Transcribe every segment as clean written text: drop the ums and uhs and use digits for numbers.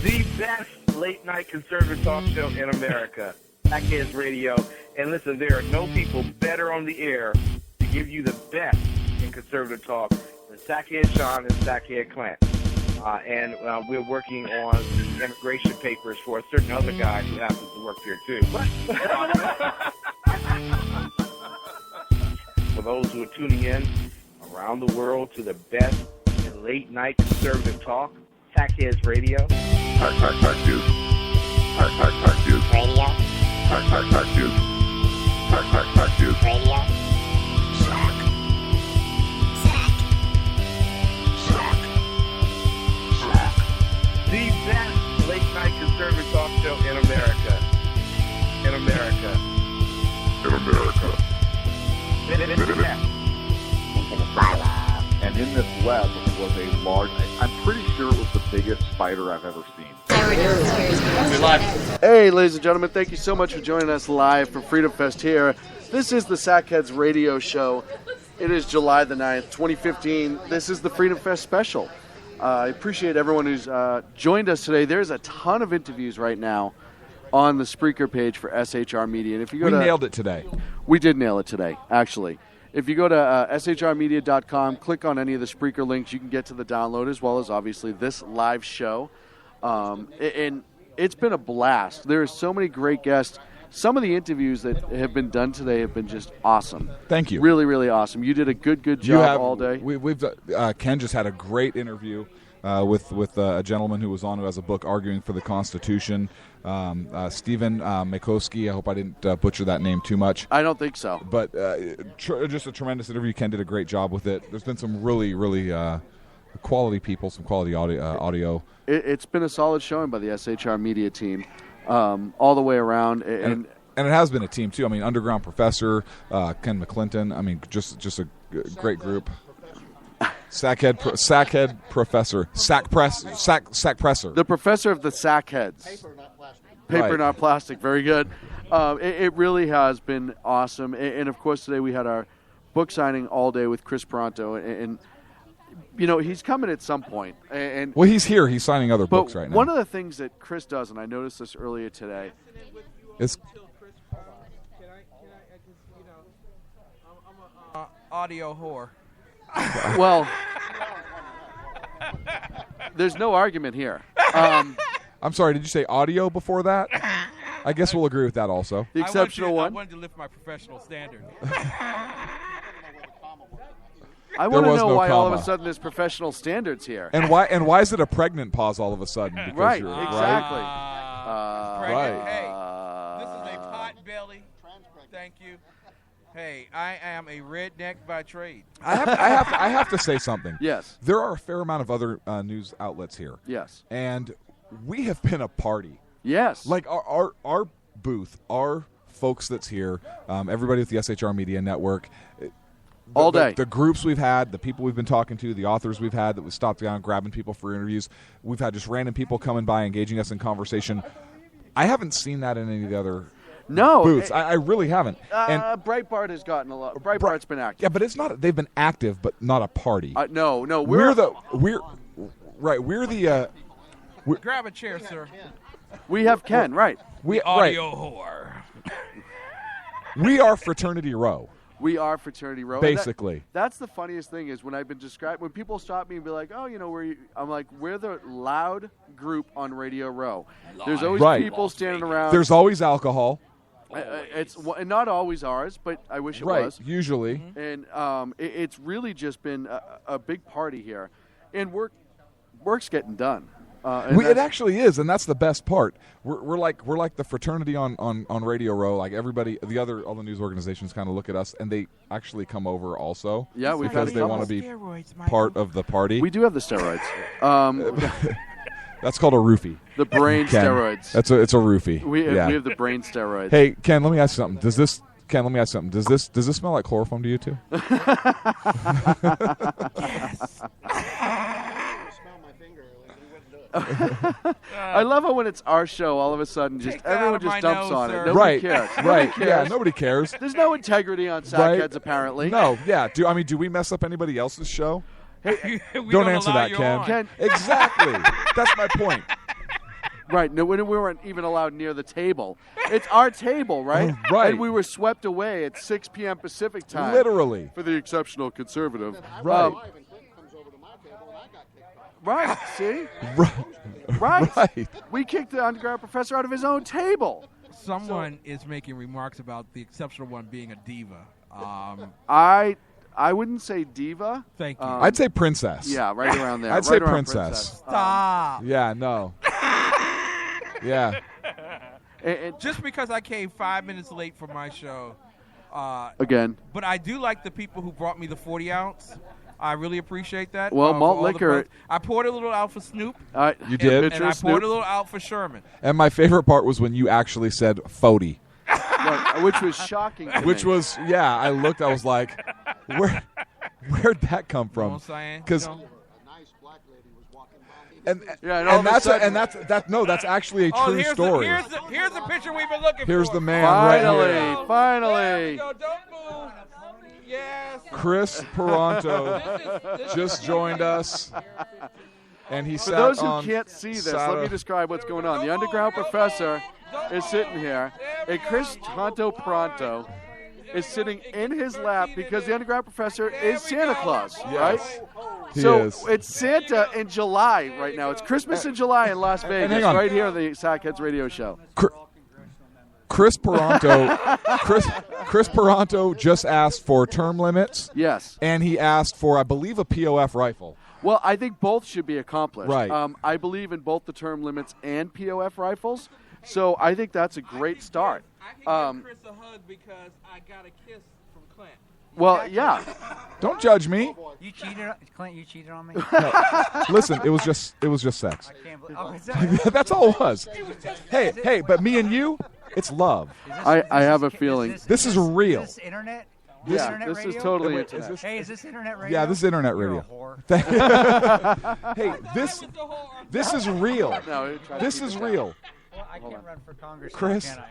The best late-night conservative talk show in America, Sackheads Radio. And listen, there are no people better on the air to give you the best in conservative talk than Sackhead Sean and Sackhead Clint. And we're working on the immigration papers for a certain other guy who happens to work here, too. For those who are tuning in around the world to the best in late-night conservative talk, Sackheads Radio. Sack News. Sack News. Radio. Sack News. Sack News. Radio. Sack. The best late-night conservative talk show in America. In America. Into the silo. And in this web was a large, I'm pretty sure it was the biggest spider I've ever seen. Hey, ladies and gentlemen, thank you so much for joining us live from Freedom Fest here. This is the Sackheads Radio Show. It is July the 9th, 2015. This is the Freedom Fest special. I appreciate everyone who's joined us today. There's a ton of interviews right now on the Spreaker page for SHR Media. And if you go nailed it today. We did nail it today, actually. If you go to shrmedia.com, click on any of the Spreaker links, you can get to the download as well as, obviously, this live show. And it's been a blast. There are so many great guests. Some of the interviews that have been done today have been just awesome. Thank you. Really, really awesome. You did a good job all day. Ken just had a great interview with a gentleman who was on who has a book arguing for the Constitution. Stephen Makoski. I hope I didn't butcher that name too much. I don't think so. But just a tremendous interview. Ken did a great job with it. There's been some really quality people, some quality audio. It's been a solid showing by the SHR Media team all the way around. And it has been a team, too. I mean, Underground Professor, Ken McClinton. I mean, just a great group. Sackhead Professor. Sack Presser. The professor of the Sackheads. Paper, not plastic. Very good. It really has been awesome. And, of course, today we had our book signing all day with Chris Pronto. And you know, he's coming at some point. Well, he's here. He's signing other books right now. One of the things that Chris does, and I noticed this earlier today, is I'm an audio whore. Well, there's no argument here. I'm sorry, did you say audio before that? I guess we'll agree with that also. The exceptional one. I wanted to lift my professional standard. I want to know why all of comma. a sudden there's professional standards here. And why is it a pregnant pause all of a sudden? Because Right, you're, exactly. Pregnant. Right. Hey, this is a pot belly. Thank you. Hey, I am a redneck by trade. I have to say something. Yes. There are a fair amount of other news outlets here. Yes. And we have been a party. Yes. Like our booth, our folks that's here, everybody with the SHR Media Network. All day. The groups we've had, the people we've been talking to, the authors we've had that we stopped down grabbing people for interviews. We've had just random people coming by, engaging us in conversation. I haven't seen that in any of the other booths. I really haven't. And Breitbart has gotten a lot. Breitbart's been active. yeah, but it's not. They've been active, but not a party. No, We're the Grab a chair, sir. we have Ken, right? Audio whore. We are Fraternity Row. We are Fraternity Row. Basically. That's the funniest thing is when I've been described, when people stop me and be like, oh, you know, I'm like, we're the loud group on Radio Row. There's always people standing around. There's always alcohol. It's not always ours, but I wish it was. Usually. And it's really just been a big party here. And work's getting done. It actually is, and that's the best part. We're like the fraternity on Radio Row. Like everybody, all the news organizations kind of look at us, and they actually come over also. Yeah, because they want to be part of the party. We do have the steroids. That's called a roofie. The brain Ken. steroids. It's a roofie. We have the brain steroids. Hey, Ken, let me ask you something. Does this smell like chloroform to you too? Yes. I love how when it's our show, all of a sudden, just everyone just dumps on it. Nobody cares. Right. Yeah, nobody cares. There's no integrity on Sackheads, apparently. No. Yeah. Do we mess up anybody else's show? Hey, don't answer that, Ken. Ken. Exactly. That's my point. Right. No, we weren't even allowed near the table. It's our table, right? Right. And we were swept away at 6 p.m. Pacific time. Literally. For the exceptional conservative. Right. Right. See? Right. Right. We kicked the underground professor out of his own table. Someone is making remarks about the exceptional one being a diva. I wouldn't say diva. Thank you. I'd say princess. Yeah, right around there. I'd right say around princess. Stop. Yeah, no. Yeah. Just because I came 5 minutes late for my show. Again. But I do like the people who brought me the 40 ounce. I really appreciate that. Well, for malt all the liquor. pros. I poured a little out for Snoop. You did? And I poured a little out for Sherman. And my favorite part was when you actually said 40. Right, which was shocking to Which me. was, yeah, I looked, I was like, where'd that come from? You know what I'm saying? Because and that's actually a true story. Here's the picture we've been looking Here's for. the man right here. Finally. There we go. Don't move. Yes. Chris Peranto just joined us. And he For sat those who on can't see this, sat let me on- describe what's going on. The underground professor is sitting here, and Chris Tonto Pronto is sitting in his lap because the underground professor is Santa Claus, right? He So is. it's Santa in July right now. It's Christmas in July in Las Vegas, hang on. right here on the Sackheads Radio Show. Chris Peranto Chris Peranto just asked for term limits. Yes. And he asked for, I believe, a POF rifle. Well, I think both should be accomplished. Right. I believe in both the term limits and POF rifles, so I think that's a great start. I can give Chris a hug because I got a kiss from Clint. Well, yeah. Don't judge me. You cheated, Clint. You cheated on me. Listen, it was just sex. I can't believe. Oh, is that, That's all it was. Hey, but me and you, it's love. I have a feeling. This is real. Is this internet? Yeah, internet this radio? is totally Wait, internet. Hey, is this internet radio? Yeah, this is internet You're radio. a whore. Hey, this is real. No, try to This keep is it down. real. Well, I can't run for Congress, Chris. now,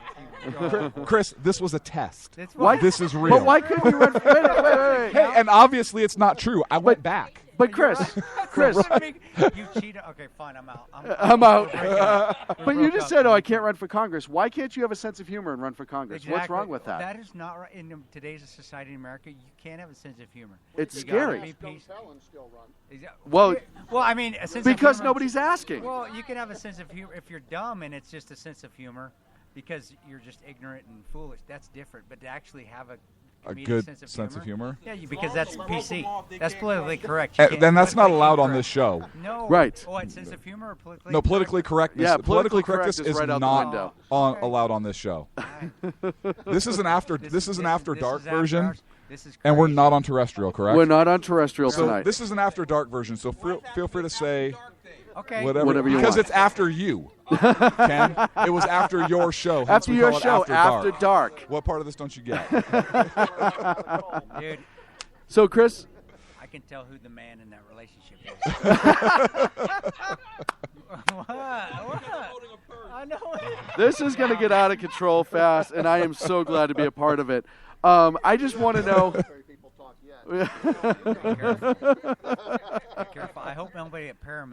can I? Chris, this was a test. That's Why? This is real. But why couldn't you run? Wait. Hey, and obviously it's not true. I went back. But Chris, You cheated. Okay, fine. I'm out. I'm out. We'll break up. But you just said, "Oh, I can't run for Congress." Why can't you have a sense of humor and run for Congress? What's Exactly. wrong with that? That is not right. In today's society in America, you can't have a sense of humor. It's You gotta scary. be Well, well, I mean, a sense because of humor, nobody's asking. Well, you can have a sense of humor if you're dumb and it's just a sense of humor because you're just ignorant and foolish. That's different. But to actually have a comedic good sense of humor. Yeah, As because long that's as we're PC. both That's politically correct. Then that's not allowed on this show. No. Right. What, sense of humor or politically No, politically correctness. Yeah, politically politically correct correctness is right out the not window. allowed on this show. This is an after dark is after version, hours. This is and we're crazy. not on terrestrial, correct? We're not on terrestrial So tonight. this is an after dark version. So feel free to say Okay. whatever you because want. it's after you. Ken, it was after your show. hence After we your call it show, After After Dark. What part of this don't you get? Dude, So, Chris, I can tell who the man in that relationship is. What? I know it. this is going to get out of control fast, and I am so glad to be a part of it. I just want to know. Be careful. I hope nobody at Paramount.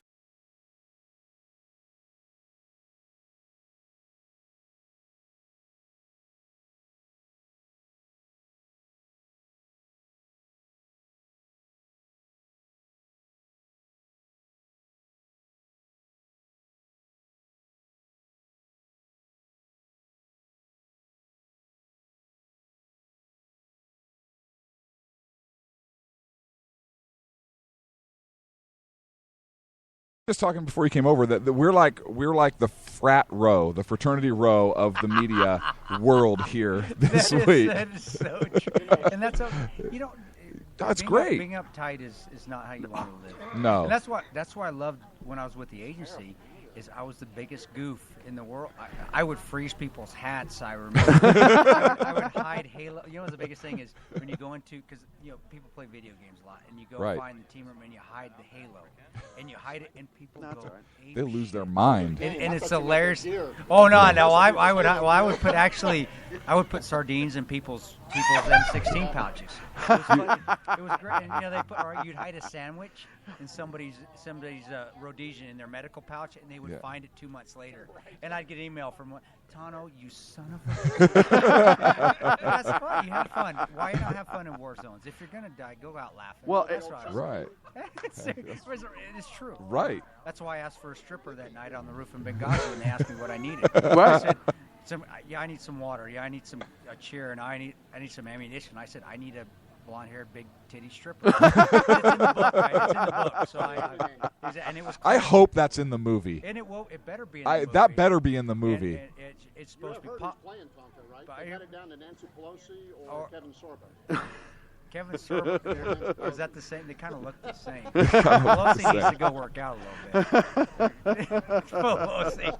Just talking before you came over that we're like the frat row, the fraternity row of the media world here this week. That is so true. And that's you don't. That's being great. Being uptight is not how you want to live. No. And that's why I loved when I was with the agency. Is I was the biggest goof in the world. I would freeze people's hats. I remember. I would hide Halo. You know, the biggest thing is when you go into because people play video games a lot, and you go Right. find the team room and you hide the Halo, and you hide it, and people go. ape They lose shit. their mind. And it's hilarious. Oh no! I would put sardines in people's M16 pouches. It was funny. It was great. And they put, or you'd hide a sandwich, in somebody's Rhodesian in their medical pouch, and they would find it 2 months later. And I'd get an email from Tano, you son of a. That's fun. You have fun. Why not have fun in war zones? If you're gonna die, go out laughing. Well, that's right. It's true. Right. That's why I asked for a stripper that night on the roof in Benghazi when they asked me what I needed. Right. I said, I need some water. Yeah, I need a chair, and I need some ammunition. I said, I need a blonde-haired, big titty stripper. It's in the book, right? It's in the book. So and it was. I hope that's in the movie. And it better be in the movie. That better be in the movie. And it's supposed to be playing Tonto, right? They had it down to Nancy Pelosi or Kevin Sorbo. Kevin Sorbo, or is that the same? They kind of look the same. Pelosi needs to go work out a little bit. Pelosi.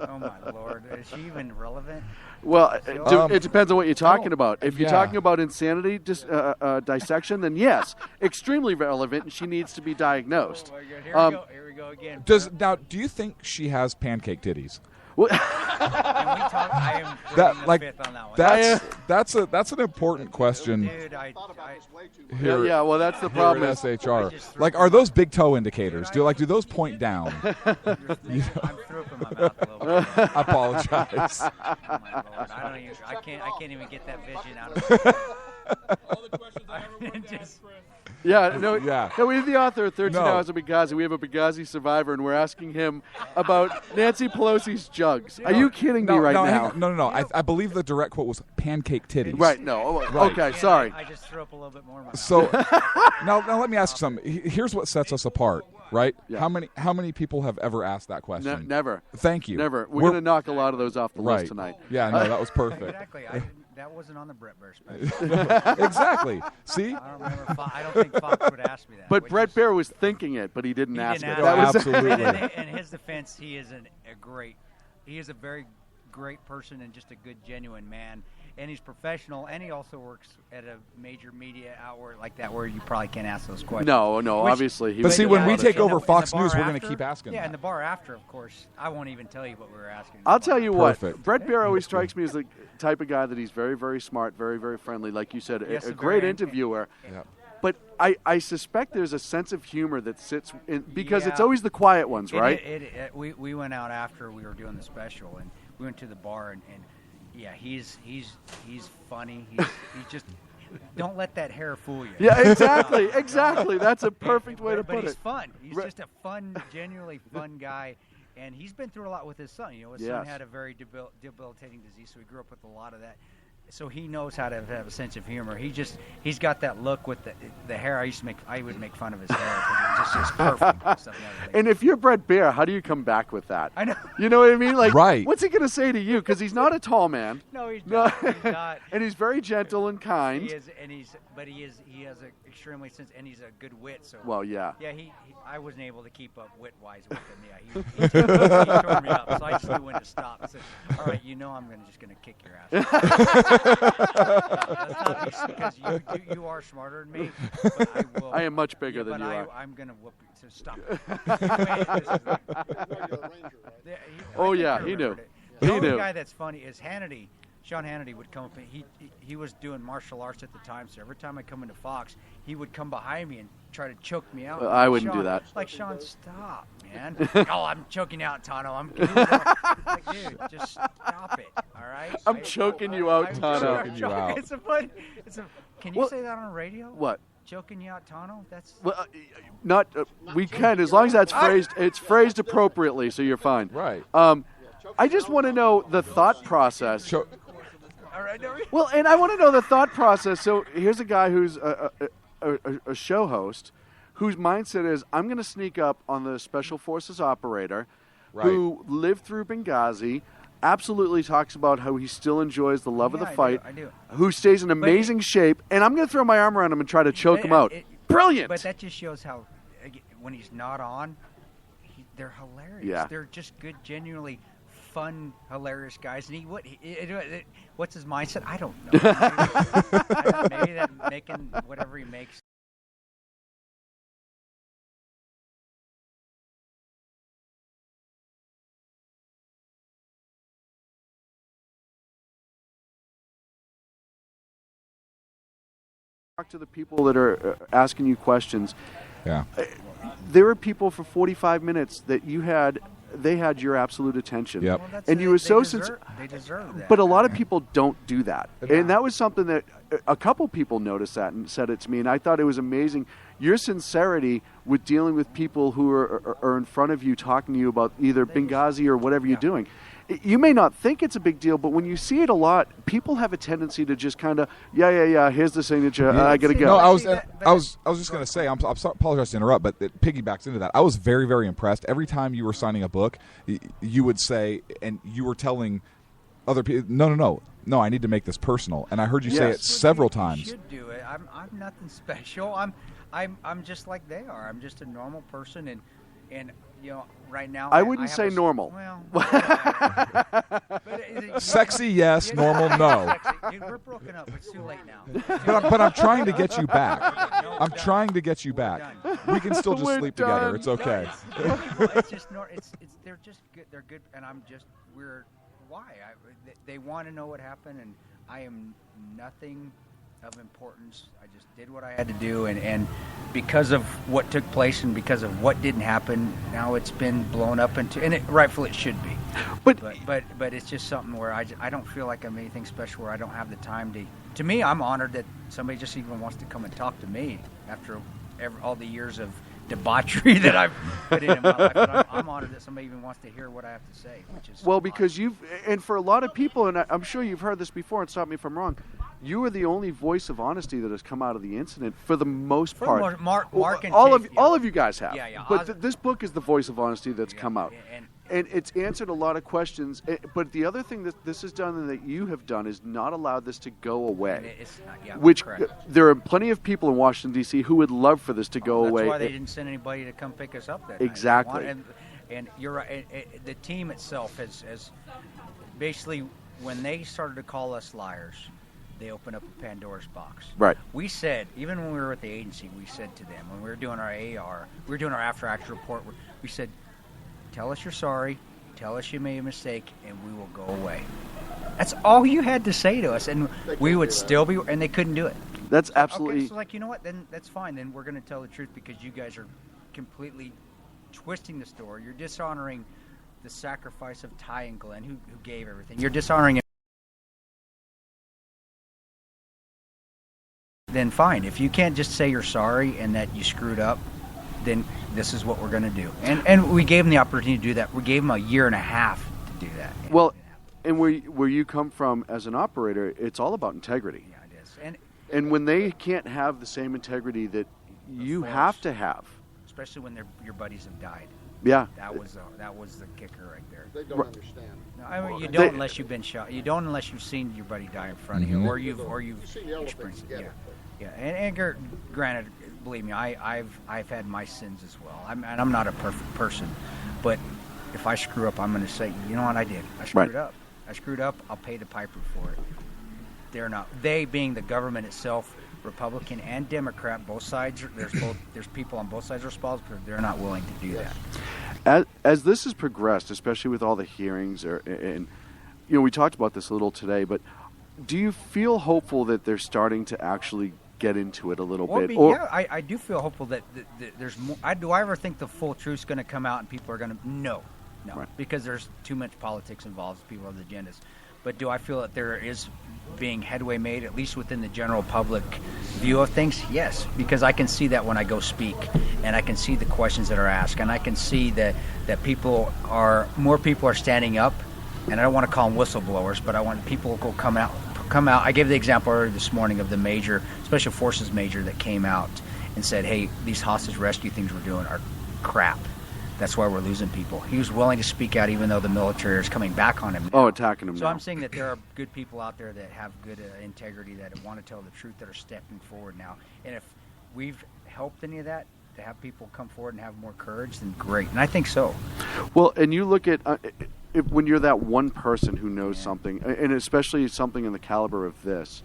Oh, my Lord. Is she even relevant? Well, it depends on what you're talking about. If you're talking about insanity dissection, then yes, extremely relevant, and she needs to be diagnosed. Oh, my God. Here we go again. Do you think she has pancake titties? Can we talk? I am the fifth on that one. That's an important question. Dude, yeah, well, that's the problem. At SHR, like, are those big toe indicators? Do those point down? I'm threw up in my mouth a little bit. I apologize. Oh my Lord, I can't even get that vision out of me. All the questions I ever put down, Chris. No, we have the author of 13 Hours of Benghazi. We have a Benghazi survivor, and we're asking him about Nancy Pelosi's jugs. Are you kidding me now? No. I believe the direct quote was pancake titties. Right, no. Okay, sorry. I just threw up a little bit more in my mouth. So now let me ask you something. Here's what sets us apart, right? Yeah. How many people have ever asked that question? Never. Thank you. Never. We're going to knock a lot of those off the list tonight. Yeah, no, that was perfect. Exactly. That wasn't on the Brett Bear special. Exactly. See? I don't think Fox would ask me that. But Brett Bear was thinking it, but he didn't ask it. Absolutely. In his defense, he is a very great person and just a good, genuine man. And he's professional, and he also works at a major media outlet like that where you probably can't ask those questions. No, obviously. But see, when we take over Fox News, we're going to keep asking Yeah, that. in the bar after, of course, I won't even tell you what we were asking. I'll tell you what. Perfect. Brett Bear always strikes me as the type of guy that he's very, very smart, very, very friendly. Like you said, a great interviewer. Yeah. But I suspect there's a sense of humor that sits in, because it's always the quiet ones, right? We went out after we were doing the special, and we went to the bar, and yeah, he's funny. He's just don't let that hair fool you. Yeah, exactly. That's a perfect way to put it. But he's fun. He's just a fun, genuinely fun guy, and he's been through a lot with his son. His son had a very debilitating disease, so he grew up with a lot of that. So he knows how to have a sense of humor. He's got that look with the hair. I would make fun of his hair because it's just perfect. And if you're Brett Bear, how do you come back with that? I know. You know what I mean? Like, right. What's he going to say to you? Because he's not a tall man. No, he's not. He's not. And he's very gentle and kind. He is, and he has an extremely sense, and he's a good wit. So well, yeah. Yeah, I wasn't able to keep up wit-wise with him. Yeah, he tore me up. So I just knew when to stop. I said, "All right, I'm just going to kick your ass." That's not because you are smarter than me. But I will. I am much bigger than you are. I'm going to whoop you. So stop. Anyway, oh yeah, he knew. The only guy that's funny is Hannity. Sean Hannity would come up. He was doing martial arts at the time, so every time I come into Fox, he would come behind me and try to choke me out. I wouldn't do that. Like, Sean, stop, man. I'm choking you out, Tano. Like, dude, just stop it, all right? I'm choking you out, Tano. Choking you out. Can you say that on radio? What? Choking you out, Tano? That's not. We can, as long as that's phrased. It's phrased appropriately, so you're fine. Right. I just want to know the thought process. All right, well, and I want to know the thought process. So here's a guy who's a show host whose mindset is, I'm going to sneak up on the Special Forces operator who lived through Benghazi, absolutely talks about how he still enjoys the love of the fight, I do. Who stays in amazing shape, and I'm going to throw my arm around him and try to choke him out. Brilliant! But that just shows how, when he's not on, they're hilarious. Yeah. They're just good, genuinely fun, hilarious guys. And what's his mindset? I don't know. Maybe that making whatever he makes. Talk to the people that are asking you questions. Yeah. there were people for 45 minutes that they had your absolute attention. Yep. Well, And you were so sincere. They deserve that. But a lot of people don't do that. And that was something that a couple people noticed that and said it to me. And I thought it was amazing. Your sincerity with dealing with people who are in front of you talking to you about either Benghazi or whatever you're doing. You may not think it's a big deal, but when you see it a lot, people have a tendency to just kind of, here's the signature, I got to go. No, I was just going to say, I'm sorry, apologize to interrupt, but it piggybacks into that. I was very, very impressed. Every time you were signing a book, you would say, and you were telling other people, no, I need to make this personal. And I heard you say it several times. You should do it. I'm nothing special. I'm just like they are. I'm just a normal person, and right now I wouldn't say normal. Sexy, yes. Normal, no. Dude, we're broken up. It's too late now. But I'm trying to get you back. I'm trying to get you back. We can still just sleep together. It's okay. It's just they're just good. They're good, and why? They want to know what happened, and I am nothing of importance. I just did what I had to do, and because of what took place and because of what didn't happen, now it's been blown up into, and rightfully it should be. But it's just something where I don't feel like I'm anything special, where I don't have the time to me, I'm honored that somebody just even wants to come and talk to me after all the years of debauchery that I've put in my life. But I'm honored that somebody even wants to hear what I have to say, which is because and for a lot of people, and I'm sure you've heard this before, and stop me if I'm wrong, you are the only voice of honesty that has come out of the incident for the most part. Mark and all Tate, of you guys have. Yeah. But this book is the voice of honesty that's come out. And it's answered a lot of questions. But the other thing that this has done and that you have done is not allowed this to go away. It's not, which correct. There are plenty of people in Washington, D.C. who would love for this to go away. That's why they didn't send anybody to come pick us up that Exactly. night. And you're right. The team itself has basically, when they started to call us liars, they opened up a Pandora's box. Right. We said, even when we were at the agency, we said to them, when we were doing our AR, we were doing our after-action report, we said, tell us you're sorry, tell us you made a mistake, and we will go away. That's all you had to say to us, and we would still be, and they couldn't do it. That's absolutely... Okay, so like, you know what, then that's fine. Then we're going to tell the truth because you guys are completely twisting the story. You're dishonoring the sacrifice of Ty and Glenn, who gave everything. You're dishonoring it. Then fine. If you can't just say you're sorry and that you screwed up, then this is what we're going to do. And we gave them the opportunity to do that. We gave them a year and a half to do that. Well, and where you come from as an operator, it's all about integrity. Yeah, it is. And when they can't have the same integrity that you have to have, especially when your buddies have died. Yeah, that was the kicker right there. They don't understand. No, I mean, you don't unless you've been shot. You don't unless you've seen your buddy die in front of you, or you've experienced it. Yeah. And granted, believe me, I've had my sins as well. I'm not a perfect person, but if I screw up, I'm going to say, you know what, I did. I screwed up. I screwed up. I'll pay the piper for it. They're not. They, being the government itself, Republican and Democrat, both sides. There's people on both sides responsible, but they're not willing to do that. As this has progressed, especially with all the hearings, and we talked about this a little today, but do you feel hopeful that they're starting to actually get into it a little bit? Yeah, I do feel hopeful that there's more. Do I ever think the full truth's going to come out and people are going to no, right. Because there's too much politics involved. People have agendas. But do I feel that there is being headway made, at least within the general public view of things? Yes, because I can see that when I go speak, and I can see the questions that are asked, and I can see that more people are standing up, and I don't want to call them whistleblowers, but I want people to come out. I gave the example earlier this morning of the Special Forces major that came out and said, hey, these hostage rescue things we're doing are crap. That's why we're losing people. He was willing to speak out even though the military is coming back on him now. Oh, attacking him So now. I'm saying that there are good people out there that have good integrity, that want to tell the truth, that are stepping forward now. And if we've helped any of that, to have people come forward and have more courage, then great. And I think so. Well, and you look at... when you're that one person who knows something, and especially something in the caliber of this,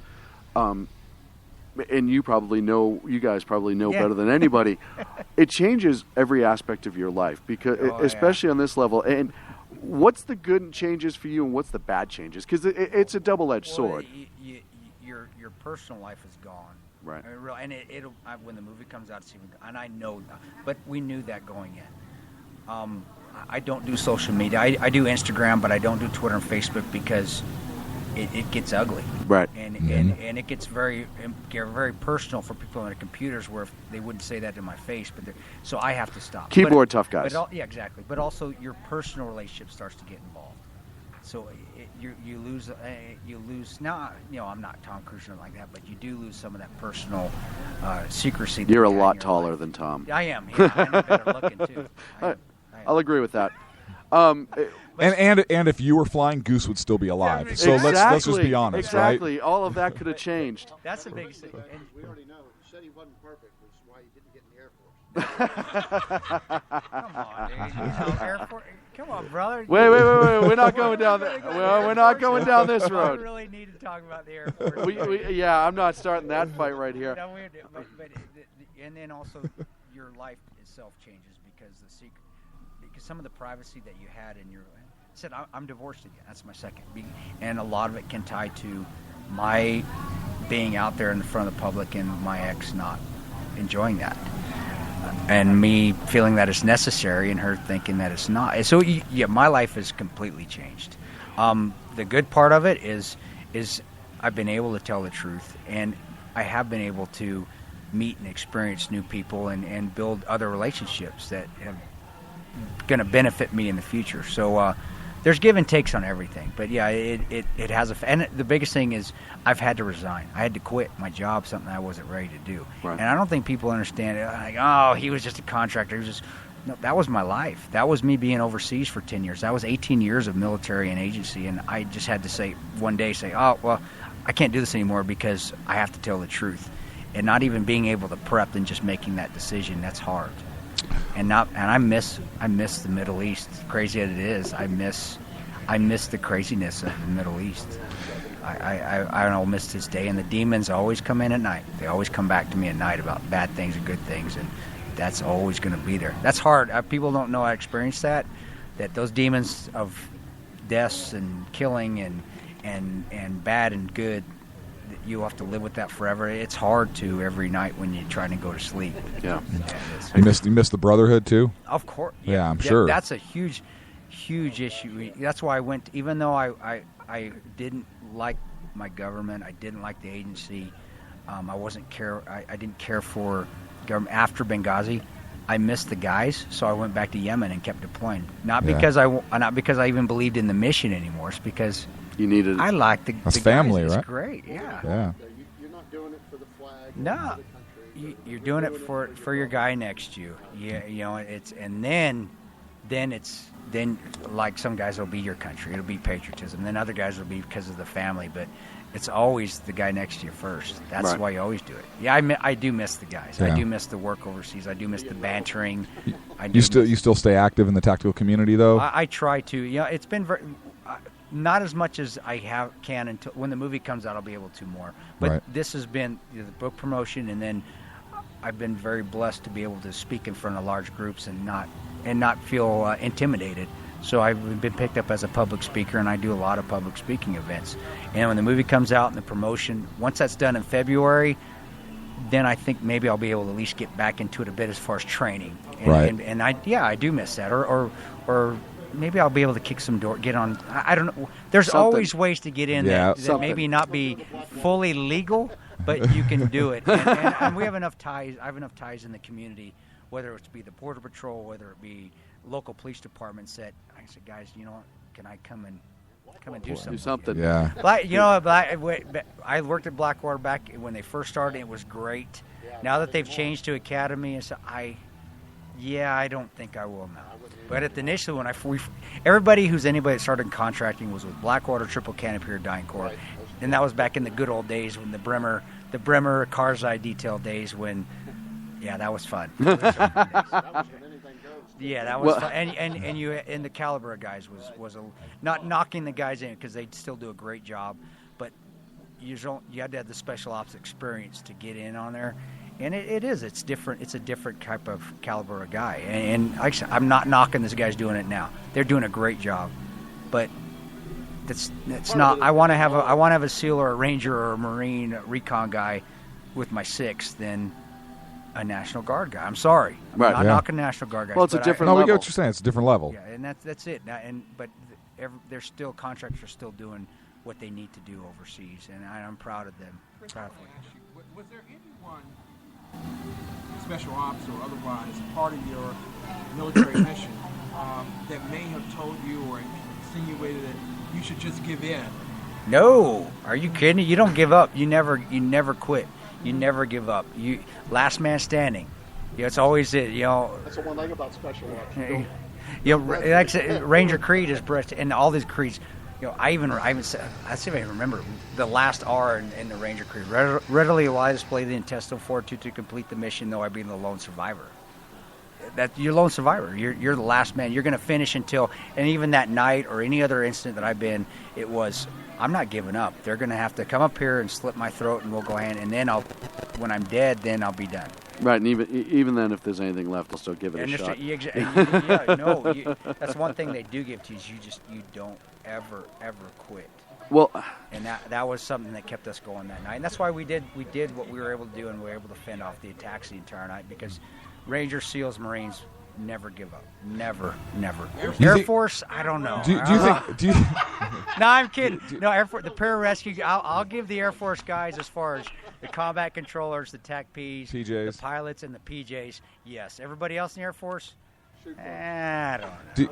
and you guys probably know better than anybody, it changes every aspect of your life, because especially on this level. And what's the good changes for you, and what's the bad changes? Because it's a double-edged sword. Your personal life is gone. Right. And it'll when the movie comes out, it's even. And I know, but we knew that going in. I don't do social media. I do Instagram, but I don't do Twitter and Facebook because it gets ugly. Right. And it gets very personal for people on the computers where they wouldn't say that to my face. So I have to stop. Keyboard tough guys. Yeah, exactly. But also your personal relationship starts to get involved. So you lose. Now, I'm not Tom Cruise or like that, but you do lose some of that personal secrecy. You're a lot taller than Tom. I am. Yeah, I'm better looking too. I'll agree with that. And if you were flying, Goose would still be alive. So let's just be honest, exactly. right? All of that could have changed. That's the biggest thing. We already know. He said he wasn't perfect, which is why he didn't get in the Air Force. Come on, dude. Air Force. Come on, brother. Wait. We're not going down that. Well, we're not going down this road. We really need to talk about the Air Force. I'm not starting that fight right here. No, and then also your life itself changes because some of the privacy that you had in your. I said I'm divorced again. That's my second, and a lot of it can tie to my being out there in the front of the public and my ex not enjoying that. And me feeling that it's necessary and her thinking that it's not. So, yeah, my life has completely changed. The good part of it is I've been able to tell the truth, and I have been able to meet and experience new people and build other relationships that have going to benefit me in the future. So there's give and takes on everything. But, yeah, it has and the biggest thing is I've had to resign. I had to quit my job, something I wasn't ready to do. Right. And I don't think people understand it. Like, oh, he was just a contractor. He was just no, that was my life. That was me being overseas for 10 years. That was 18 years of military and agency. And I just had to say, oh, well, I can't do this anymore because I have to tell the truth. And not even being able to prep and just making that decision, that's hard. And I miss the Middle East. Crazy as it is, I miss the craziness of the Middle East. I don't miss this day, and the demons always come in at night. They always come back to me at night about bad things and good things, and that's always going to be there. That's hard. People don't know I experienced that those demons of deaths and killing and bad and good, you have to live with that forever. It's hard to every night when you're trying to go to sleep. Yeah. You missed the brotherhood too? Of course. Yeah, I'm sure. That's a huge issue. That's why I went, even though I didn't like my government, I didn't like the agency, I didn't care for government after Benghazi. I missed the guys, so I went back to Yemen and kept deploying. Not because I even believed in the mission anymore. It's because you needed. I like the family, guys. right? It's great, yeah. Yeah. You're not doing it for the flag. No, or for the country. you're doing it for your guy next to you. Yeah, it's and then like some guys will be your country. It'll be patriotism. Then other guys will be because of the family. But it's always the guy next to you first. That's right. why you always do it. Yeah, I do miss the guys. Yeah. I do miss the work overseas. I do miss the bantering. You still stay active in the tactical community though? I try to. Yeah, it's been very. Not as much as I can until when the movie comes out. I'll be able to more. But Right. This has been the book promotion, and then I've been very blessed to be able to speak in front of large groups and not feel intimidated. So I've been picked up as a public speaker, and I do a lot of public speaking events. And when the movie comes out and the promotion, once that's done in February, then I think maybe I'll be able to at least get back into it a bit as far as training. And I do miss that. Or maybe I'll be able to kick some door, get on. I don't know. There's always ways to get in that maybe not be fully legal, but you can do it. And we have enough ties. I have enough ties in the community, whether it be the Border Patrol, whether it be local police departments. That I said, guys, you know what? Can I come and do something? Do something. Yeah. I worked at Blackwater back when they first started. It was great. Now that they've changed to Academy, I don't think I will now. But at the initial when everybody that started contracting was with Blackwater, Triple Canopy, or DynCorp, and that was back in the good old days when the Bremer Karzai detail days when, that was fun. That was when anything goes. Yeah, that was fun. And the caliber of guys was not knocking the guys in because they still do a great job, but you had to have the special ops experience to get in on there. And it's different. It's a different type of caliber of guy. And like I said, I'm not knocking this guy's doing it now. They're doing a great job, but that's not. I want to have a SEAL or a Ranger or a Marine recon guy with my 6th than a National Guard guy. I'm sorry. I'm Right, not yeah. knocking National Guard guys. Well, it's a but different No, we level. get what you're saying. It's a different level. Yeah, and that's it. But there's still contractors are still doing what they need to do overseas, and I'm proud of them. Proud of them. Was there anyone, special ops or otherwise, part of your military mission that may have told you or insinuated that you should just give in? No, are you kidding? You don't give up. You never quit. You never give up. You last man standing. It's always it. That's the one thing about special ops. Like I said, Ranger Creed is breast, and all these creeds. I see if I remember the last R in the Ranger Creed. Readily will display the intestinal fortitude to complete the mission, though I be the lone survivor. That you're lone survivor. You're the last man. You're going to finish until, and even that night or any other incident that I've been, it was, I'm not giving up. They're going to have to come up here and slit my throat, and we'll go ahead, and then when I'm dead, then I'll be done. Right, and even then, if there's anything left, I'll still give it a shot. That's one thing they do give to you is you don't ever quit. Well, and that was something that kept us going that night, and that's why we did what we were able to do, and we were able to fend off the attacks the entire night, because Rangers, SEALs, Marines never give up. Never. Air Force, I don't know. Do you think? No, I'm kidding. No, Air Force, the pararescue. I'll give the Air Force guys as far as the combat controllers, the TAC Ps, PJs, the pilots, and the PJs. Yes. Everybody else in the Air Force, I don't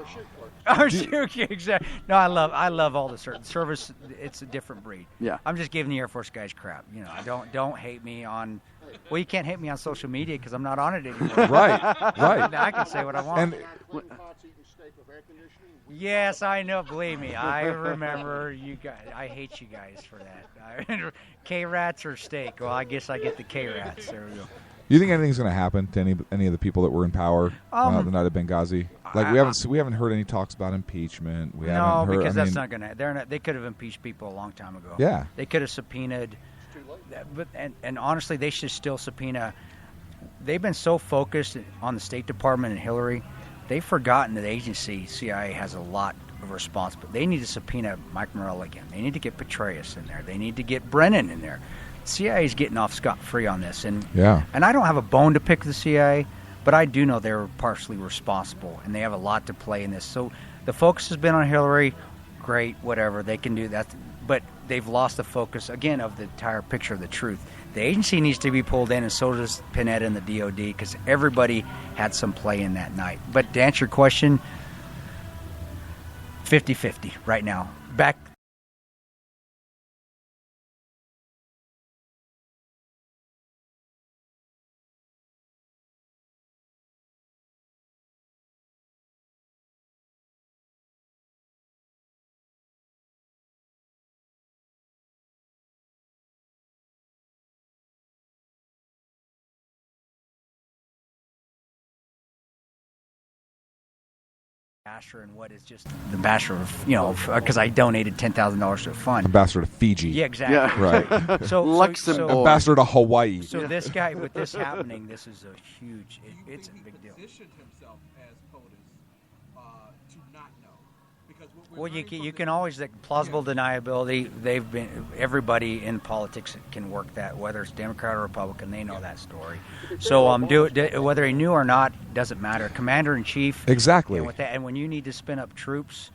know. Shoot, exactly. No, I love all the service. It's a different breed. Yeah. I'm just giving the Air Force guys crap. Don't hate me on. Well, you can't hate me on social media because I'm not on it anymore. Right. I can say what I want. Yes, Yes, I know. Believe me, I remember you guys. I hate you guys for that. K-Rats or steak? Well, I guess I get the K-Rats. There we go. You think anything's going to happen to any of the people that were in power the night of Benghazi? Like we haven't heard any talks about impeachment. We haven't heard, because that's not going to. They could have impeached people a long time ago. Yeah, they could have subpoenaed. But and honestly, they should still subpoena. They've been so focused on the State Department and Hillary, they've forgotten that the agency, CIA, has a lot of responsibility. They need to subpoena Mike Morell again. They need to get Petraeus in there. They need to get Brennan in there. CIA is getting off scot-free on this, and I don't have a bone to pick with the CIA, but I do know they're partially responsible, and they have a lot to play in this. So the focus has been on Hillary. Great, whatever, they can do that, but they've lost the focus again of the entire picture of the truth. The agency needs to be pulled in, and so does Panetta and the DOD, because everybody had some play in that night. But to answer your question, 50-50 right now. Back. Ambassador and what is just the ambassador of, because I donated $10,000 to a fund. Ambassador to Fiji. Yeah, exactly. Yeah. Right. So Luxembourg. Ambassador to Hawaii. So this guy, with this happening, this is a huge, it's a big deal. Positioned himself as POTUS to not know. Because well, you can always, plausible deniability, everybody in politics can work that, whether it's Democrat or Republican, they know that story. So whether he knew or not, doesn't matter. Commander-in-Chief. Exactly. And when you need to spin up troops,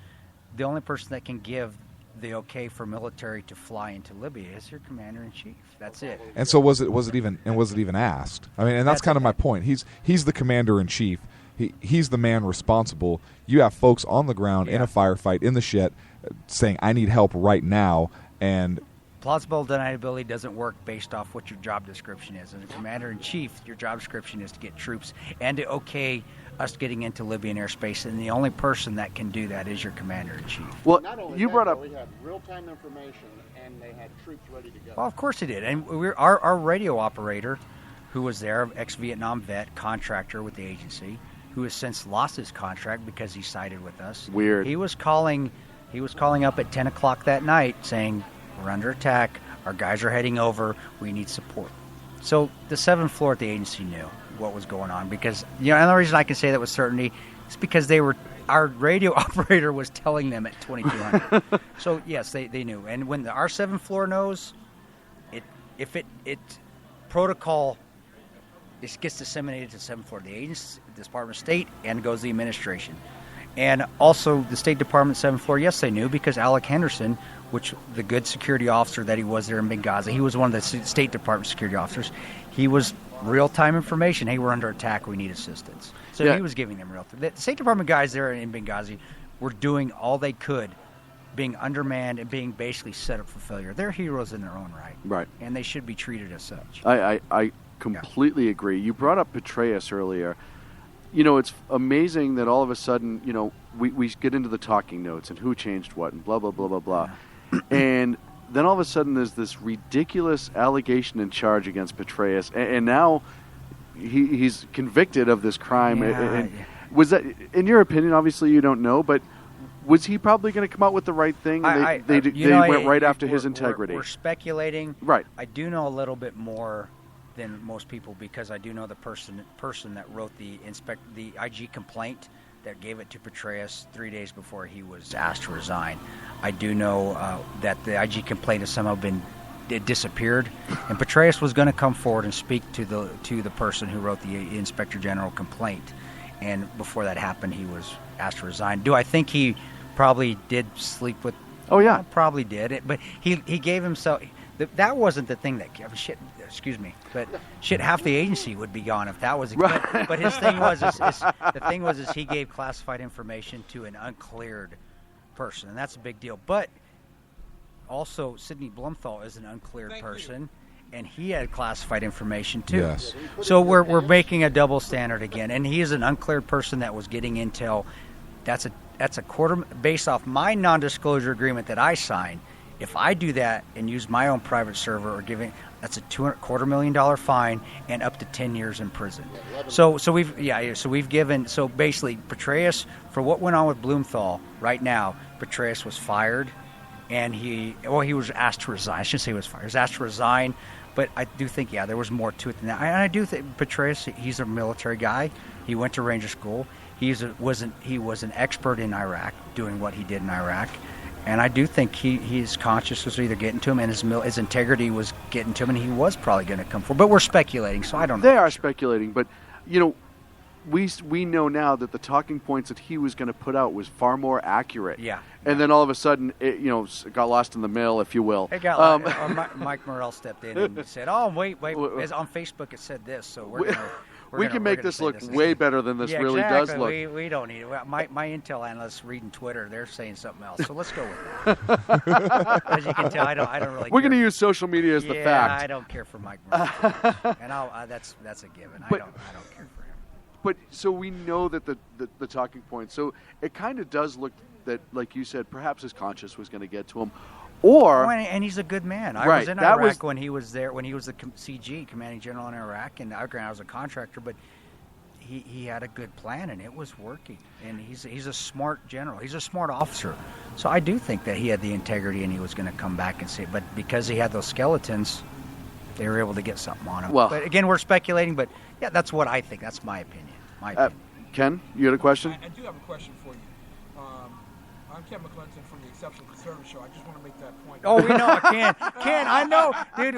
the only person that can give the okay for military to fly into Libya is your Commander-in-Chief. That's it. And so was it even asked? I mean, and that's kind of my point. He's the Commander-in-Chief. He's the man responsible. You have folks on the ground in a firefight in the shit saying, I need help right now. And plausible deniability doesn't work based off what your job description is. As a Commander-in-Chief, your job description is to get troops and to okay us getting into Libyan airspace, and the only person that can do that is your Commander-in-Chief. Well, not only you that, brought up... We had real-time information, and they had troops ready to go. Well, of course they did. And our radio operator, who was there, ex-Vietnam vet, contractor with the agency, who has since lost his contract because he sided with us. Weird. He was calling up at 10 o'clock that night saying, we're under attack, our guys are heading over, we need support. So the 7th floor at the agency knew what was going on, because, and the reason I can say that with certainty is because our radio operator was telling them at 2200. So yes, they knew. And when our 7th floor knows, it protocol gets disseminated to 7th floor of the agency, the Department of State, and goes to the administration. And also the State Department 7th floor, yes, they knew, because Alec Henderson, which the good security officer that he was there in Benghazi, he was one of the State Department security officers. He was real-time information. Hey, we're under attack. We need assistance. So he was giving them real-time. The State Department guys there in Benghazi were doing all they could, being undermanned and being basically set up for failure. They're heroes in their own right. Right. And they should be treated as such. I completely agree. You brought up Petraeus earlier. It's amazing that all of a sudden, we get into the talking notes and who changed what and blah, blah, blah, blah, blah. And then all of a sudden there's this ridiculous allegation and charge against Petraeus. And now he's convicted of this crime. Was that, in your opinion, obviously you don't know, but was he probably going to come out with the right thing? They went right after his integrity. We're speculating. Right. I do know a little bit more than most people because I do know the person that wrote the IG complaint that gave it to Petraeus 3 days before he was asked to resign. I do know that the IG complaint has somehow it disappeared, and Petraeus was going to come forward and speak to the person who wrote the Inspector General complaint, and before that happened, he was asked to resign. Do I think he probably did sleep with? Oh yeah, probably did. But he gave himself. That wasn't the thing that shit. Excuse me, but shit, half the agency would be gone if that was. Right. But his thing was he gave classified information to an uncleared person, and that's a big deal. But also, Sidney Blumenthal is an uncleared person, and he had classified information too. Yes. So we're making a double standard again, and he is an uncleared person that was getting intel. That's a quarter based off my non-disclosure agreement that I signed. If I do that and use my own private server or that's a $250,000 fine and up to 10 years in prison. So we've given basically Petraeus, for what went on with Blumenthal right now, Petraeus was fired and he was asked to resign. I shouldn't say he was fired. He was asked to resign, but I do think there was more to it than that. And I do think Petraeus, he's a military guy. He went to Ranger School. He was an expert in Iraq, doing what he did in Iraq. And I do think his conscience was either getting to him and his integrity was getting to him, and he was probably going to come forward. But we're speculating, so I don't know. They are speculating, but, we know now that the talking points that he was going to put out was far more accurate. Yeah. And then all of a sudden, it got lost in the mail, if you will. It got Mike Morrell stepped in and said, "Oh, wait, on Facebook it said this, so we can make this look way better than this really does look." We don't need it. My Intel analysts reading Twitter, they're saying something else. So let's go with that. As you can tell, I don't really. We're going to use social media as the fact. I don't care for Mike Morrell, and that's a given. I don't care for him. But so we know that the talking point. So it kind of does look that, like you said, perhaps his conscience was going to get to him. And he's a good man. I was in Iraq when he was there, when he was the CG, commanding general in Iraq, and I was a contractor, but he had a good plan, and it was working. And he's a smart general. He's a smart officer. So I do think that he had the integrity, and he was going to come back and say, but because he had those skeletons, they were able to get something on him. Well, but again, we're speculating, but yeah, that's what I think. That's my opinion. Ken, you had a question? I do have a question for you. I'm Ken McClinton from the Exceptional Conservative Show. I just want to make that point. Oh, we know, Ken, I know, dude.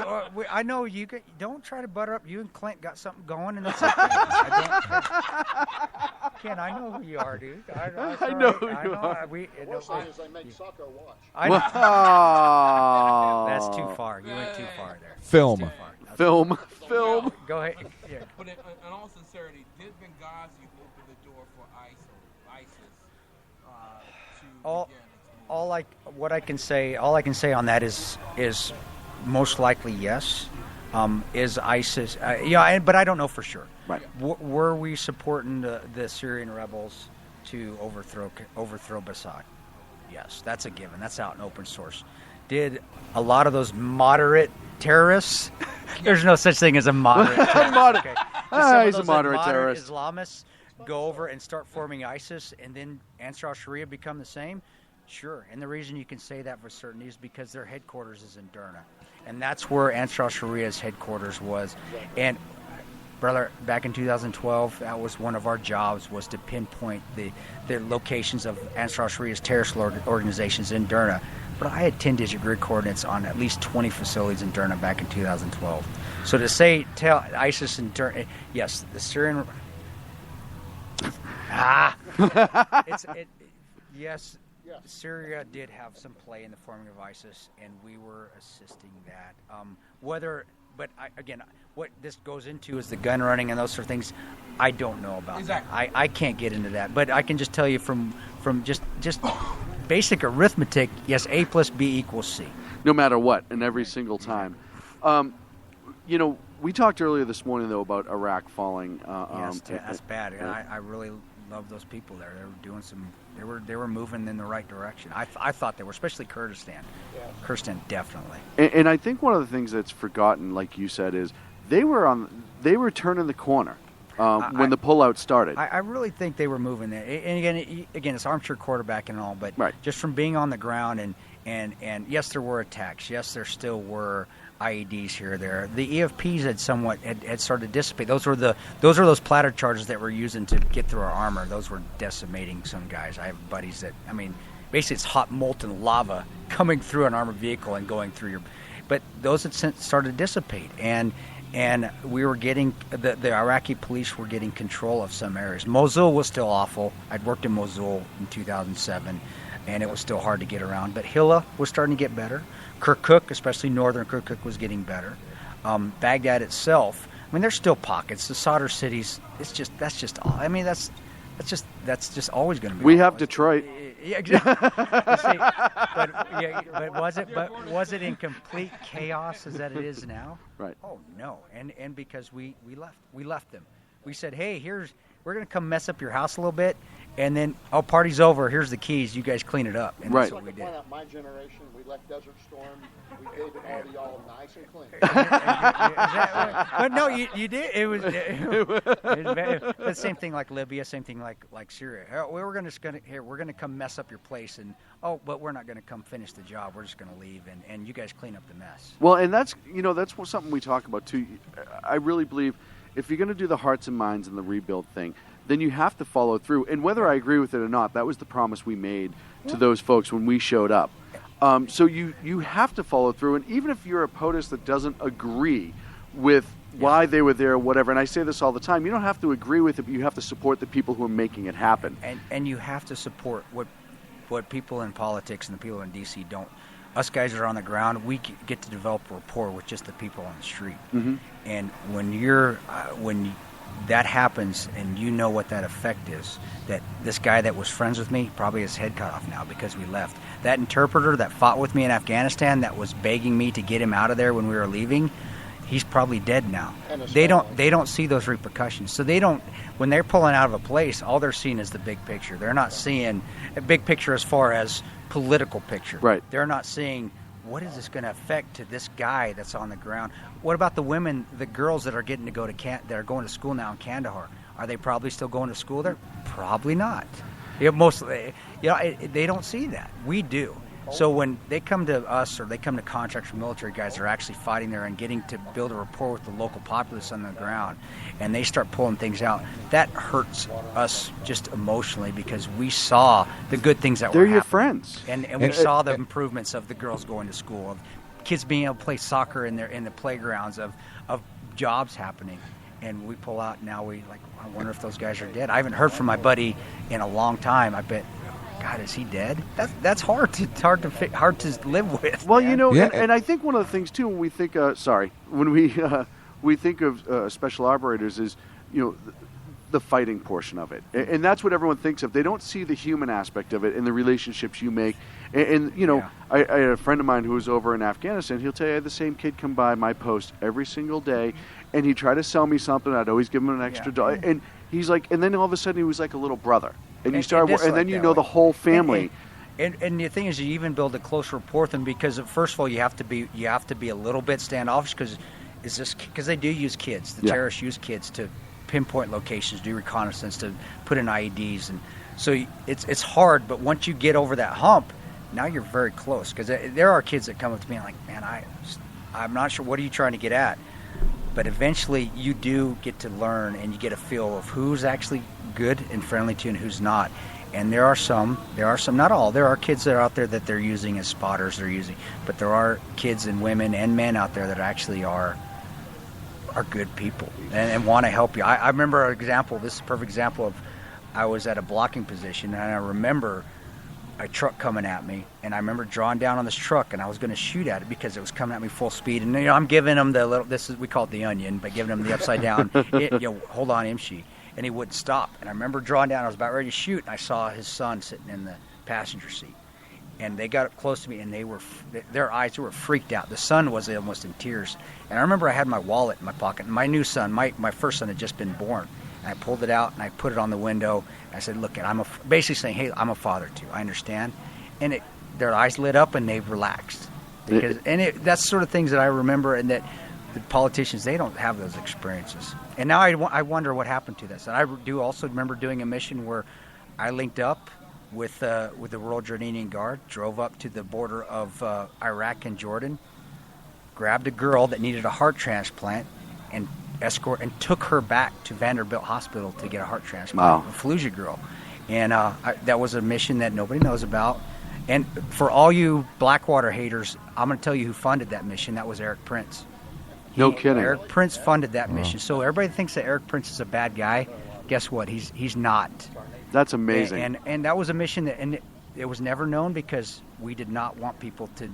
I know you. Don't try to butter up. You and Clint got something going, and that's okay. Ken, I know who you are, dude. I know who you are. Worst thing is I make soccer watch. That's too far. You went too far there. Film. Film. Go ahead. Yeah. But in all sincerity, did Benghazi open the door for ISIS to begin? What I can say on that is most likely yes. Is ISIS? But I don't know for sure. Right. Were we supporting the Syrian rebels to overthrow Assad? Yes, that's a given. That's out in open source. Did a lot of those moderate terrorists? There's no such thing as a moderate terrorist. Okay. He's a moderate terrorist. Islamists go over and start forming ISIS, and then Ansar al-Sharia become the same? Sure. And the reason you can say that for certainty is because their headquarters is in Derna. And that's where Ansar al-Sharia's headquarters was. And, brother, back in 2012, that was one of our jobs, was to pinpoint the locations of Ansar al-Sharia's terrorist organizations in Derna. But I had 10-digit grid coordinates on at least 20 facilities in Derna back in 2012. So to tell ISIS in turn, yes, the Syrian. Yes, Syria did have some play in the forming of ISIS, and we were assisting that. What this goes into is the gun running and those sort of things. I don't know about. Exactly. I can't get into that, but I can just tell you from just basic arithmetic. Yes, A plus B equals C. No matter what, and every single time. We talked earlier this morning though about Iraq falling. Yes, that's bad. And I really love those people there. They were doing some. They were moving in the right direction. I thought they were, especially Kurdistan. Yeah. Kurdistan definitely. And I think one of the things that's forgotten, like you said, is they were turning the corner when the pullout started. I really think they were moving there. And again, it's armchair quarterback and all, but just from being on the ground and yes, there were attacks. Yes, there still were IEDs here or there. The EFPs had started to dissipate. Those are those platter charges that we're using to get through our armor. Those were decimating some guys. I have buddies basically it's hot molten lava coming through an armored vehicle and going through your. But those had started to dissipate, and we were getting the Iraqi police were getting control of some areas. Mosul was still awful. I'd worked in Mosul in 2007, and it was still hard to get around. But Hilla was starting to get better. Kirkuk, especially northern Kirkuk, was getting better. Baghdad itself, there's still pockets. The Sadr cities, that's just always going to be. We have Detroit. Yeah, exactly. But was it in complete chaos as that it is now? Right. Oh no, and because we left them. We said, hey, we're going to come mess up your house a little bit, and then party's over. Here's the keys. You guys clean it up. And right. That's what we did. Point out my generation, we left Desert Storm. We gave it all to y'all nice and clean. But no, you did. It was the same thing like Libya, same thing like Syria. We're going to come mess up your place, and but we're not going to come finish the job. We're just going to leave, and you guys clean up the mess. Well, and that's something we talk about too. I really believe if you're going to do the hearts and minds and the rebuild thing, then you have to follow through. And whether I agree with it or not, that was the promise we made to those folks when we showed up. So you have to follow through. And even if you're a POTUS that doesn't agree with why they were there or whatever, and I say this all the time, you don't have to agree with it, but you have to support the people who are making it happen. And you have to support what people in politics and the people in D.C. don't. Us guys that are on the ground, we get to develop a rapport with just the people on the street. Mm-hmm. And when that happens and you know what that effect is, that this guy that was friends with me, probably his head cut off now because we left. That interpreter that fought with me in Afghanistan that was begging me to get him out of there when we were leaving, he's probably dead now. They don't see those repercussions. So when they're pulling out of a place, all they're seeing is the big picture. They're not seeing a big picture as far as political picture. Right. They're not seeing what is this going to affect to this guy that's on the ground. What about the women, the girls that are getting to go to that are going to school now in Kandahar? Are they probably still going to school there? Probably not. Mostly, they don't see that. We do. So when they come to us or they come to contracts for military guys that are actually fighting there and getting to build a rapport with the local populace on the ground, and they start pulling things out, that hurts us just emotionally because we saw the good things that were happening. They're your friends. And we saw the improvements of the girls going to school, of kids being able to play soccer in the playgrounds, of jobs happening. And we pull out, now I wonder if those guys are dead. I haven't heard from my buddy in a long time. I bet, God, is he dead? That's hard to live with. Well, man. and I think one of the things too when we think, we think of special operators is, the fighting portion of it, and that's what everyone thinks of. They don't see the human aspect of it and the relationships you make. I had a friend of mine who was over in Afghanistan. He'll tell you I had the same kid come by my post every single day, and he'd try to sell me something. I'd always give him an extra dollar, and he's like, and then all of a sudden he was like a little brother. And you start, and then the whole family. And the thing is, you even build a close rapport with them because, first of all, you have to be a little bit standoffish because they do use kids. The terrorists use kids to pinpoint locations, do reconnaissance, to put in IEDs, and so it's hard. But once you get over that hump, now you're very close because there are kids that come up to me and like, man, I'm not sure what are you trying to get at. But eventually you do get to learn and you get a feel of who's actually good and friendly to you and who's not. And there are some, not all. There are kids that are out there that they're using as spotters. But there are kids and women and men out there that actually are are good people and want to help you. I remember an example. This is a perfect example of I was at a blocking position, and I remember a truck coming at me, and I remember drawing down on this truck, and I was going to shoot at it because it was coming at me full speed. And I'm giving him the little, we call it the onion, but giving him the upside down. Hold on, Imshi, and he wouldn't stop. And I remember drawing down. I was about ready to shoot, and I saw his son sitting in the passenger seat. And they got up close to me, and their eyes were freaked out. The son was almost in tears. And I remember I had my wallet in my pocket. And my new son, my first son had just been born. And I pulled it out, and I put it on the window. And I said, look, basically saying, hey, I'm a father too. I understand. And their eyes lit up, and they relaxed. That's sort of things that I remember, and that the politicians, they don't have those experiences. And now I wonder what happened to this. And I do also remember doing a mission where I linked up with the Royal Jordanian Guard, drove up to the border of Iraq and Jordan, grabbed a girl that needed a heart transplant, and took her back to Vanderbilt Hospital to get a heart transplant. Wow. A Fallujah girl. And that was a mission that nobody knows about. And for all you Blackwater haters, I'm going to tell you who funded that mission. That was Eric Prince. No kidding. Eric Prince funded that mission. So everybody thinks that Eric Prince is a bad guy. Guess what? He's not. That's amazing. And that was a mission that it was never known because we did not want people to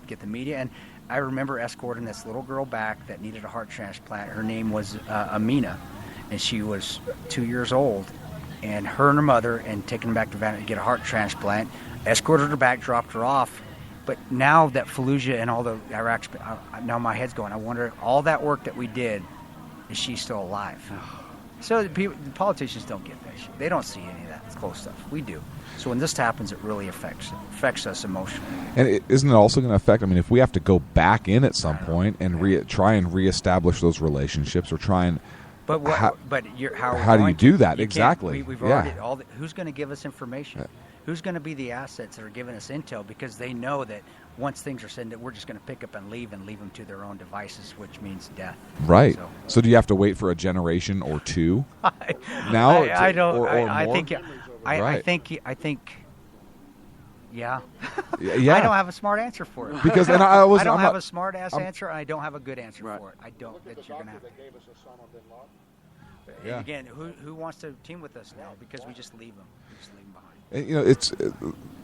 get the media. And I remember escorting this little girl back that needed a heart transplant. Her name was Amina, and she was 2 years old. And her and her mother, and taking her back to Vanderbilt to get a heart transplant, escorted her back, dropped her off. But now that Fallujah and all the Iraq, now my head's going, I wonder, all that work that we did, is she still alive? So the politicians don't get that shit. They don't see any of that close stuff. We do. So when this happens, it really affects us emotionally. And isn't it also going to affect? I mean, if we have to go back in at some point and try and reestablish those relationships, or try and. But how do you do that exactly? We've already who's going to give us information? Who's going to be the assets that are giving us intel? Because they know that once things are said, that we're just going to pick up and leave them to their own devices, which means death. Right. So do you have to wait for a generation or two? Now I don't. Or I more? think. Right. I think. Yeah. Yeah. I don't have a smart answer for it. Because and I don't have a smart ass answer, and I don't have a good answer for it. I don't. That you're gonna have. Yeah. Again, who wants to team with us now? Because we just leave them. Behind. And, it's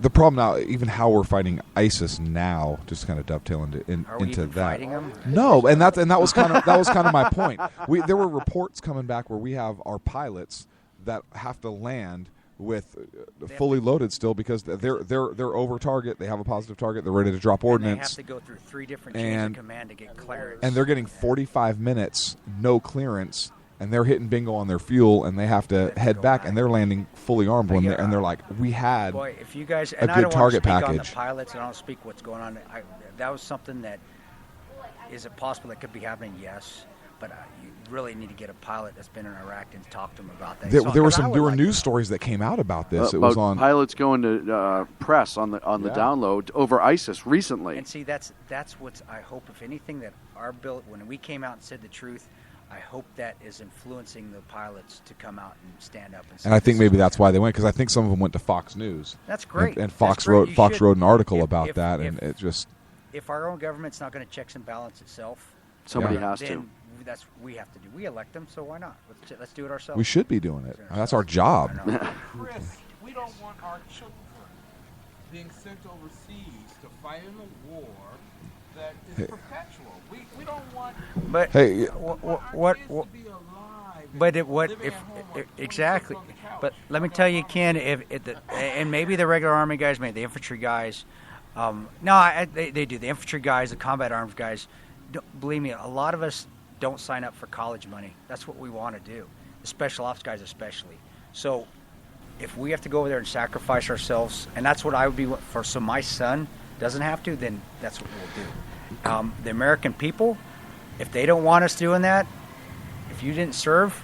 the problem now. Even how we're fighting ISIS now, just kind of dovetail into Are we even that. Fighting them? No, and that was kind of my point. There were reports coming back where we have our pilots that have to land with fully loaded still because they're over target. They have a positive target. They're ready to drop ordnance. They have to go through 3 different chains of command to get clearance. And they're getting 45 minutes, no clearance, and they're hitting bingo on their fuel, and they have to head back, and they're landing fully armed and they're like, we had if you guys, a good target package. On the pilots, and I don't speak what's going on. That was something that is it possible that could be happening? Yes. But you really need to get a pilot that's been in Iraq and talk to them about that. There were news stories that came out about this. It was on pilots going to press on the download over ISIS recently. And see, that's what I hope. If anything, that our bill when we came out and said the truth, I hope that is influencing the pilots to come out and stand up. And I think maybe that's why they went, because I think some of them went to Fox News. That's great. And Fox wrote an article about that, and it just. If our own government's not going to checks and balance itself, somebody has to. That's what we have to do. We elect them, so why not? Let's do it ourselves. We should be doing it. That's our job. Chris, we don't want our children being sent overseas to fight in a war that is perpetual. We don't want. But hey, what? But exactly? But let me tell you, Ken, and maybe the regular Army guys, maybe the infantry guys. They do. The infantry guys, the combat arms guys. Believe me, a lot of us don't sign up for college money. That's what we want to do. The special ops guys especially. So if we have to go over there and sacrifice ourselves, and that's what I would be for, so my son doesn't have to, then that's what we'll do. The American people, if they don't want us doing that, if you didn't serve,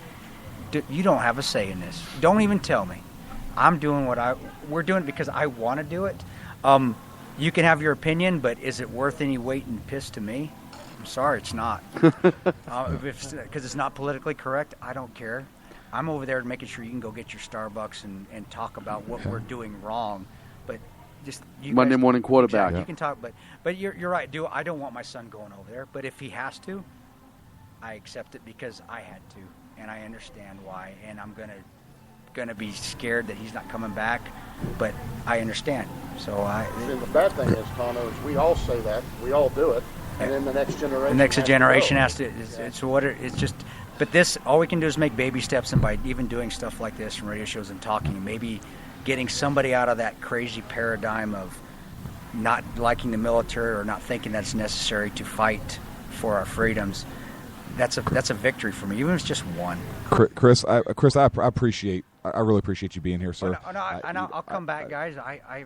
you don't have a say in this. Don't even tell me. I'm doing we're doing it because I want to do it. You can have your opinion, but is it worth any weight and piss to me? I'm sorry, it's not. Because it's not politically correct, I don't care. I'm over there making sure you can go get your Starbucks and talk about what we're doing wrong. But just Monday morning quarterback. You can talk, but you're right. I don't want my son going over there. But if he has to, I accept it because I had to, and I understand why, and I'm gonna be scared that he's not coming back, but I understand. So See, the bad thing is, Tano, is we all say that, we all do it, and then the next generation. The next generation has to. It's just. But this, all we can do is make baby steps, and by even doing stuff like this and radio shows and talking, maybe getting somebody out of that crazy paradigm of not liking the military or not thinking that's necessary to fight for our freedoms. That's a victory for me, even if it's just one. Chris, I appreciate. I really appreciate you being here, sir. I'll come back, guys.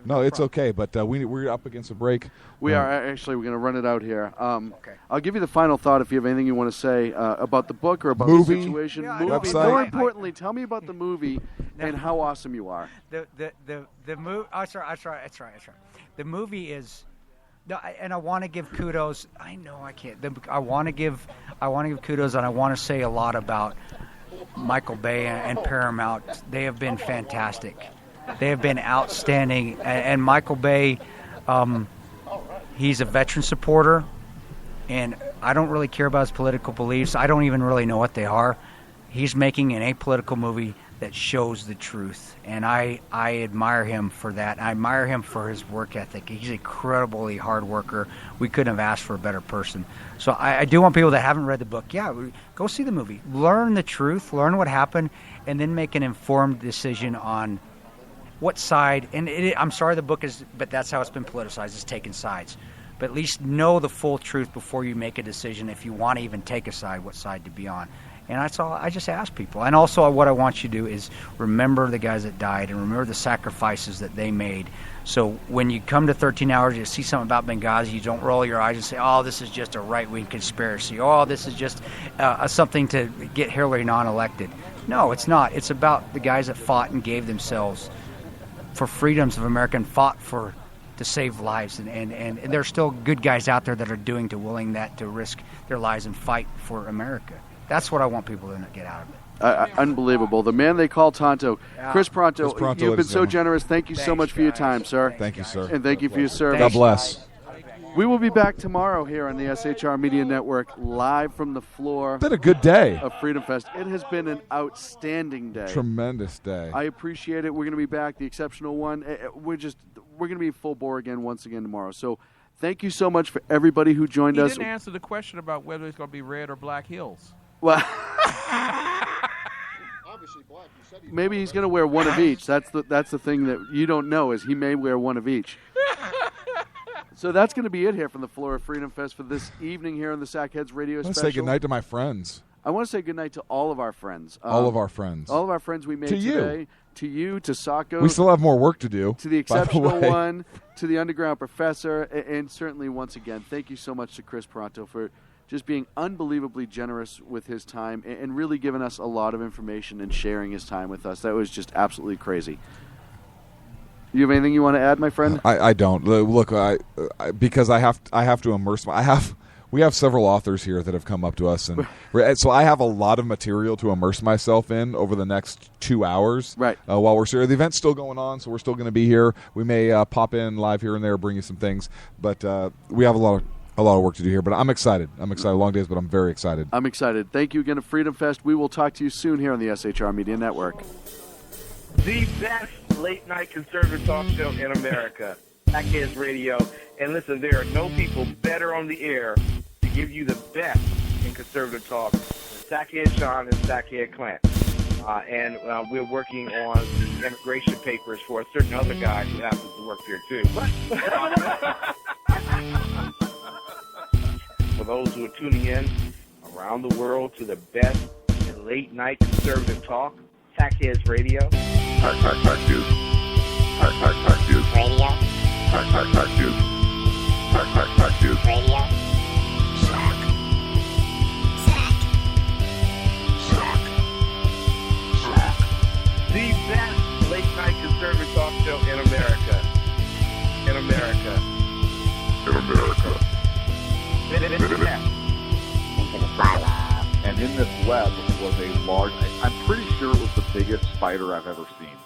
No, it's okay, but we're up against a break. We are actually. We're going to run it out here. Okay. I'll give you the final thought if you have anything you want to say about the book or about movie, the situation. Yeah, movie. website. More importantly, tell me about the movie and how awesome you are. The movie. That's right. The movie is. No, and I want to give kudos. I know I can't. I want to give kudos, and I want to say a lot about Michael Bay and Paramount. They have been fantastic. They have been outstanding. And Michael Bay, he's a veteran supporter, and I don't really care about his political beliefs. I don't even really know what they are. He's making an apolitical movie that shows the truth, and I admire him for that. I admire him for his work ethic. He's an incredibly hard worker. We couldn't have asked for a better person. So I do want people that haven't read the book, go see the movie. Learn the truth, learn what happened, and then make an informed decision on what side. And I'm sorry the book is, but that's how it's been politicized. It's taking sides. But at least know the full truth before you make a decision, if you want to even take a side, what side to be on. And that's all I just ask people. And also what I want you to do is remember the guys that died and remember the sacrifices that they made. So when you come to 13 Hours, you see something about Benghazi, you don't roll your eyes and say, oh, this is just a right-wing conspiracy. Oh, this is just something to get Hillary non-elected. No, it's not. It's about the guys that fought and gave themselves for freedoms of America and fought to save lives. And there are still good guys out there that are willing to risk their lives and fight for America. That's what I want people to get out of it. Unbelievable. The man they call Tonto. Yeah. Chris Pronto, Chris Pronto, you've been ladies and so gentlemen. generous. Thank you so Thanks, much for your guys. time, sir. Thank you, sir. And thank you for your service. God bless. We will be back tomorrow here on the SHR Media Network, live from the floor It's been a good day. of Freedom Fest. It has been an outstanding day. Tremendous day. I appreciate it. We're going to be back, the exceptional one. We're going to be full bore once again tomorrow. So thank you so much for everybody who joined He us. didn't answer the question about whether it's going to be red or black hills. Well, Obviously black. You said he's maybe he's going to wear one of each. That's the thing that you don't know, is he may wear one of each. So that's going to be it here from the floor of Freedom Fest for this evening here on the Sackheads Radio Let's Special. say goodnight to my friends. I want to say goodnight to all of our friends. All of our friends. All of our friends we made To you. today. To you, to Sacco. We still have more work to do. to the by exceptional way. one, to the underground professor, and certainly once again, thank you so much to Chris Pronto for just being unbelievably generous with his time and really giving us a lot of information and sharing his time with us. That was just absolutely crazy. You have anything you want to add, my friend? I don't. Look, because I have to immerse we have several authors here that have come up to us, and so I have a lot of material to immerse myself in over the next 2 hours. Right. While we're here, the event's still going on, so we're still going to be here. We may pop in live here and there, bring you some things, but we have a lot of work to do here. But I'm excited. Long days, but I'm very excited. I'm excited. Thank you again to Freedom Fest. We will talk to you soon here on the SHR Media Network. The best late-night conservative talk show in America, Sackheads Radio. And listen, there are no people better on the air to give you the best in conservative talk than Sackhead Sean and Sackhead Clint. And we're working on the immigration papers for a certain other guy who happens to work here, too. For those who are tuning in around the world to the best in late-night conservative talk, Sackheads Radio. Sackheads Radio. Sackheads Radio. The best late-night conservative talk show in America. In America. Into the silo. And in this web was a large, I'm pretty sure it was the biggest spider I've ever seen.